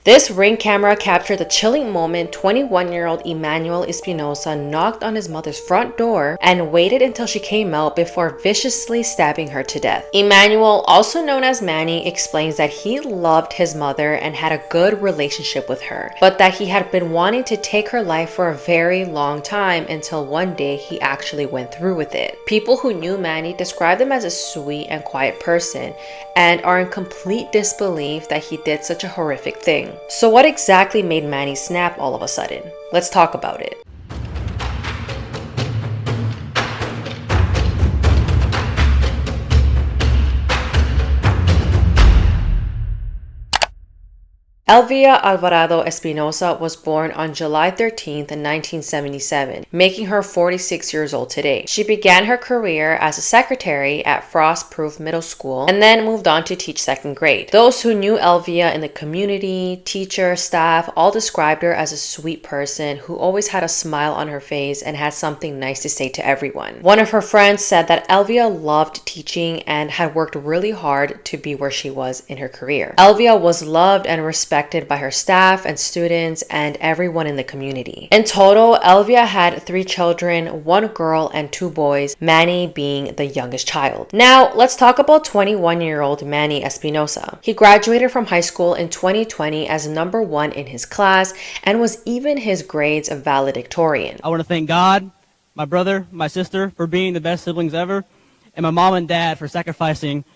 This ring camera captured the chilling moment 21-year-old Emmanuel Espinoza knocked on his mother's front door and waited until she came out before viciously stabbing her to death. Emmanuel, also known as Manny, explains that he loved his mother and had a good relationship with her, but that he had been wanting to take her life for a very long time until one day he actually went through with it. People who knew Manny described him as a sweet and quiet person and are in complete disbelief that he did such a horrific thing. So what exactly made Manny snap all of a sudden? Let's talk about it. Elvia Alvarado Espinoza was born on July 13th, 1977, making her 46 years old today. She began her career as a secretary at Frostproof Middle School and then moved on to teach second grade. Those who knew Elvia in the community, teachers, staff, all described her as a sweet person who always had a smile on her face and had something nice to say to everyone. One of her friends said that Elvia loved teaching and had worked really hard to be where she was in her career. Elvia was loved and respected by her staff and students and everyone in the community. In total, Elvia had 3 children, 1 girl and 2 boys, Manny being the youngest child. Now, let's talk about 21-year-old Manny Espinoza. He graduated from high school in 2020 as number 1 in his class and was even his grades valedictorian. I want to thank God, my brother, my sister for being the best siblings ever, and my mom and dad for sacrificing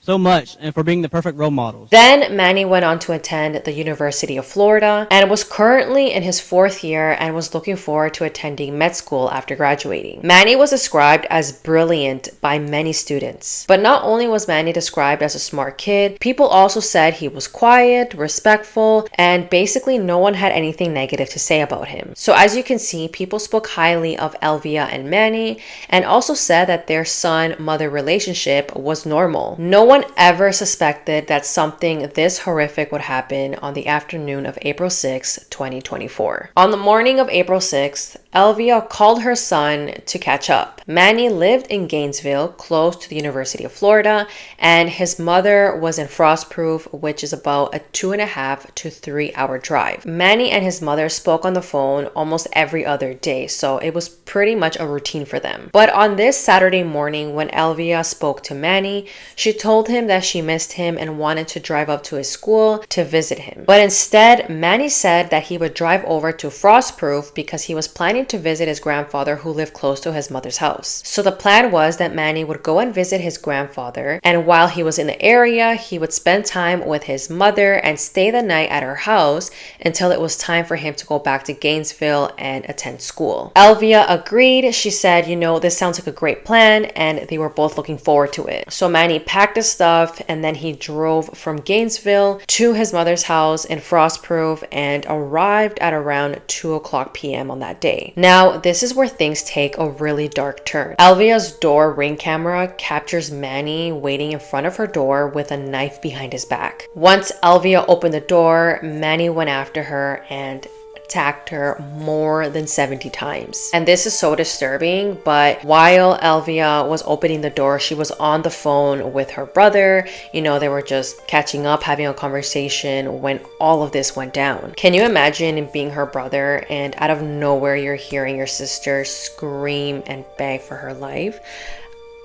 so much and for being the perfect role models. Then Manny went on to attend the University of Florida and was currently in his 4th year and was looking forward to attending med school after graduating. Manny was described as brilliant by many students. But not only was Manny described as a smart kid, people also said he was quiet, respectful, and basically no one had anything negative to say about him. So as you can see, people spoke highly of Elvia and Manny and also said that their son-mother relationship was normal. No one ever suspected that something this horrific would happen on the afternoon of April 6, 2024. On the morning of April 6th, Elvia called her son to catch up. Manny lived in Gainesville, close to the University of Florida, and his mother was in Frostproof, which is about a 2.5 to 3 hour drive. Manny and his mother spoke on the phone almost every other day, so it was pretty much a routine for them. But on this Saturday morning, when Elvia spoke to Manny, she told him that she missed him and wanted to drive up to his school to visit him. But instead, Manny said that he would drive over to Frostproof because he was planning to visit his grandfather who lived close to his mother's house. So the plan was that Manny would go and visit his grandfather, and while he was in the area, he would spend time with his mother and stay the night at her house until it was time for him to go back to Gainesville and attend school. Elvia agreed. She said, this sounds like a great plan, and they were both looking forward to it. So Manny packed his stuff and then he drove from Gainesville to his mother's house in Frostproof and arrived at around 2:00 p.m. on that day. Now, this is where things take a really dark turn. Elvia's door ring camera captures Manny waiting in front of her door with a knife behind his back. Once Elvia opened the door, Manny went after her and attacked her more than 70 times. And this is so disturbing, but while Elvia was opening the door, she was on the phone with her brother. They were just catching up, having a conversation when all of this went down. Can you imagine being her brother and out of nowhere you're hearing your sister scream and beg for her life?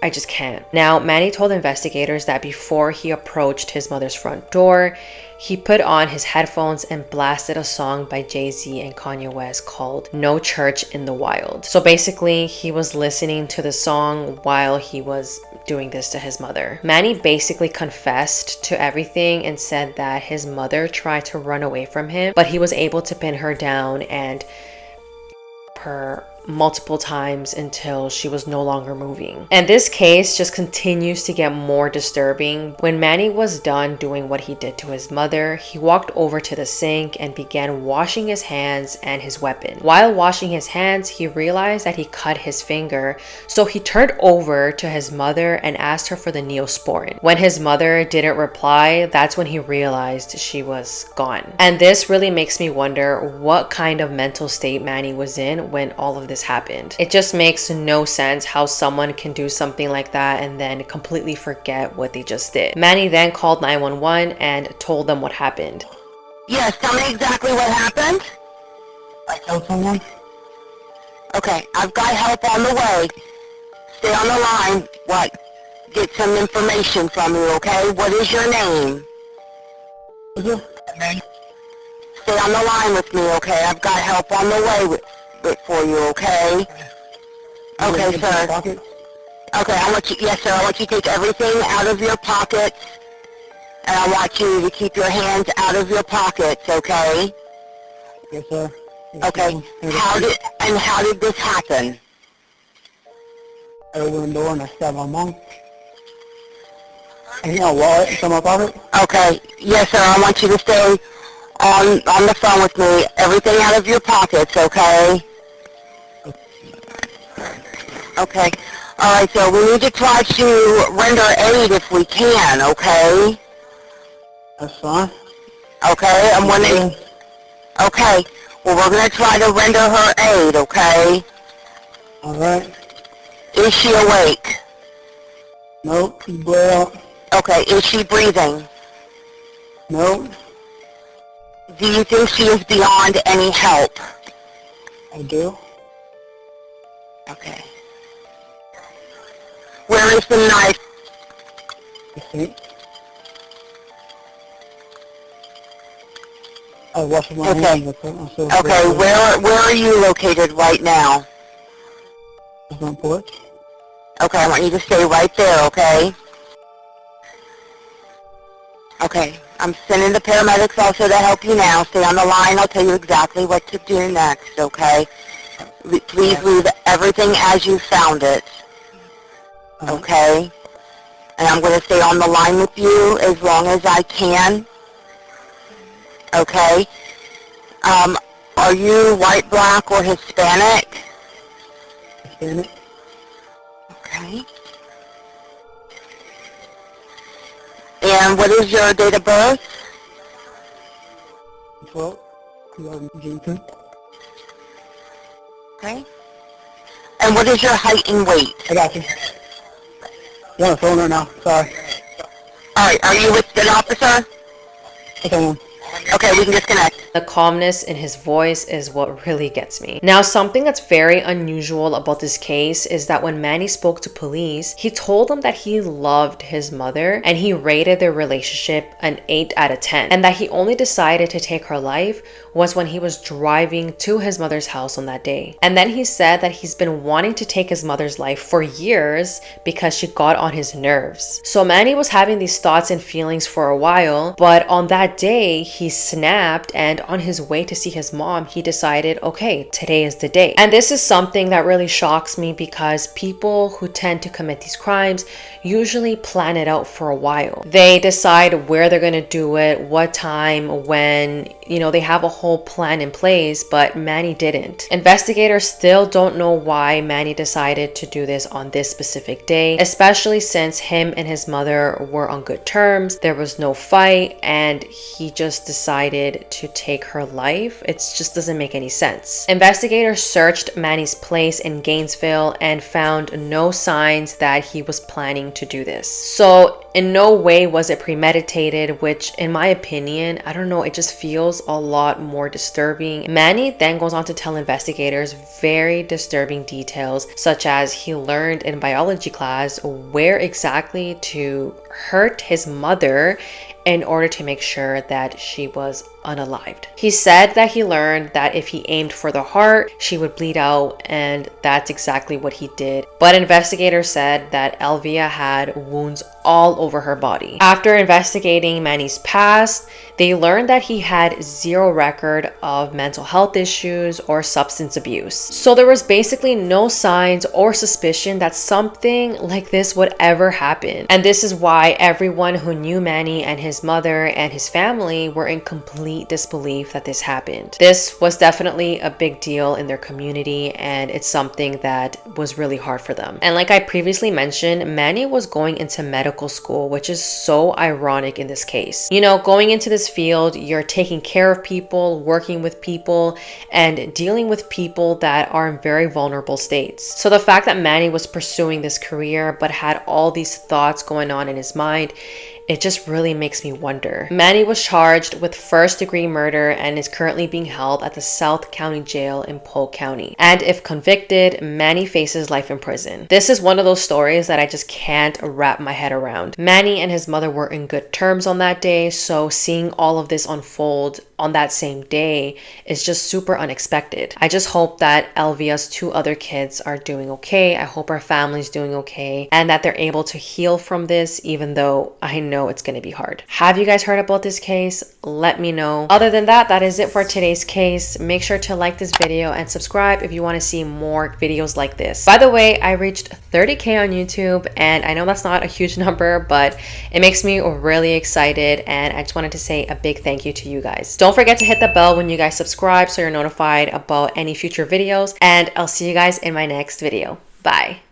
I just can't. Now, Manny told investigators that before he approached his mother's front door, he put on his headphones and blasted a song by Jay-Z and Kanye West called No Church in the Wild. So basically, he was listening to the song while he was doing this to his mother. Manny basically confessed to everything and said that his mother tried to run away from him, but he was able to pin her down and her multiple times until she was no longer moving. And this case just continues to get more disturbing. When Manny was done doing what he did to his mother, he walked over to the sink and began washing his hands and his weapon. While washing his hands, he realized that he cut his finger, so he turned over to his mother and asked her for the Neosporin. When his mother didn't reply, that's when he realized she was gone. And this really makes me wonder what kind of mental state Manny was in when all of this happened. It just makes no sense how someone can do something like that and then completely forget what they just did. Manny then called 911 and told them what happened. Yes, tell me exactly what happened. I killed someone. Okay, I've got help on the way. Stay on the line. What? Get some information from you, okay? What is your name? Is it? Man. Stay on the line with me, okay? I've got help on the way for you, okay? Okay, sir. Pocket? Okay, I want you, yes, sir, I want you to take everything out of your pockets, and I want you to keep your hands out of your pockets, okay? Yes, sir. Okay, how did this happen? I opened the door and I stabbed my mom. I got my wallet from my pocket. Okay, yes, sir, I want you to stay on the phone with me. Everything out of your pockets, okay? Okay. All right, so we need to try to render aid if we can, okay? That's fine. Okay, I'm wondering... Okay, well, we're going to try to render her aid, okay? Alright. Is she awake? Nope. She's bled out. Okay, is she breathing? Nope. Do you think she is beyond any help? I do. Okay. Where is the knife? You see? I was washing my Okay. hands. I put myself Okay, where are you located right now? front porch. Okay, I want you to stay right there, okay? Okay, I'm sending the paramedics also to help you now. Stay on the line. I'll tell you exactly what to do next, okay? Please leave everything as you found it, okay? And I'm going to stay on the line with you as long as I can, okay? Are you white, black, or Hispanic? Hispanic. Okay. And what is your date of birth? 12. 2010. Okay. And what is your height and weight? I got you. You're on the phone right now. Sorry. All right, are you with an officer? Okay. Okay, we can disconnect. The calmness in his voice is what really gets me. Now, something that's very unusual about this case is that when Manny spoke to police, he told them that he loved his mother and he rated their relationship an 8 out of 10, and that he only decided to take her life was when he was driving to his mother's house on that day. And then he said that he's been wanting to take his mother's life for years because she got on his nerves. So Manny was having these thoughts and feelings for a while, but on that day, he snapped, and on his way to see his mom, he decided, okay, today is the day. And this is something that really shocks me because people who tend to commit these crimes usually plan it out for a while. They decide where they're gonna do it, what time, when, they have a whole plan in place, but Manny didn't. Investigators still don't know why Manny decided to do this on this specific day, especially since him and his mother were on good terms. There was no fight, and he just decided to take her life. It just doesn't make any sense. Investigators searched Manny's place in Gainesville and found no signs that he was planning to do this. So in no way was it premeditated, which in my opinion, I don't know, it just feels a lot more disturbing. Manny then goes on to tell investigators very disturbing details, such as he learned in biology class where exactly to hurt his mother in order to make sure that she was unalived. He said that he learned that if he aimed for the heart, she would bleed out, and that's exactly what he did. But investigators said that Elvia had wounds all over her body. After investigating Manny's past, they learned that he had zero record of mental health issues or substance abuse. So there was basically no signs or suspicion that something like this would ever happen. And this is why everyone who knew Manny and his mother and his family were in complete disbelief that this happened. This was definitely a big deal in their community, and it's something that was really hard for them. And like I previously mentioned, Manny was going into medical school, which is so ironic in this case. Going into this field, you're taking care of people, working with people, and dealing with people that are in very vulnerable states. So the fact that Manny was pursuing this career but had all these thoughts going on in his mind, it just really makes me wonder. Manny was charged with first-degree murder and is currently being held at the South County Jail in Polk County. And if convicted, Manny faces life in prison. This is one of those stories that I just can't wrap my head around. Manny and his mother were in good terms on that day, so seeing all of this unfold on that same day is just super unexpected. I just hope that Elvia's 2 other kids are doing okay. I hope our family's doing okay and that they're able to heal from this, even though I know it's going to be hard. Have you guys heard about this case? Let me know. Other than that, that is it for today's case. Make sure to like this video and subscribe if you want to see more videos like this. By the way, I reached 30K on YouTube, and I know that's not a huge number, but it makes me really excited, and I just wanted to say a big thank you to you guys. Don't forget to hit the bell when you guys subscribe so you're notified about any future videos, and I'll see you guys in my next video. Bye.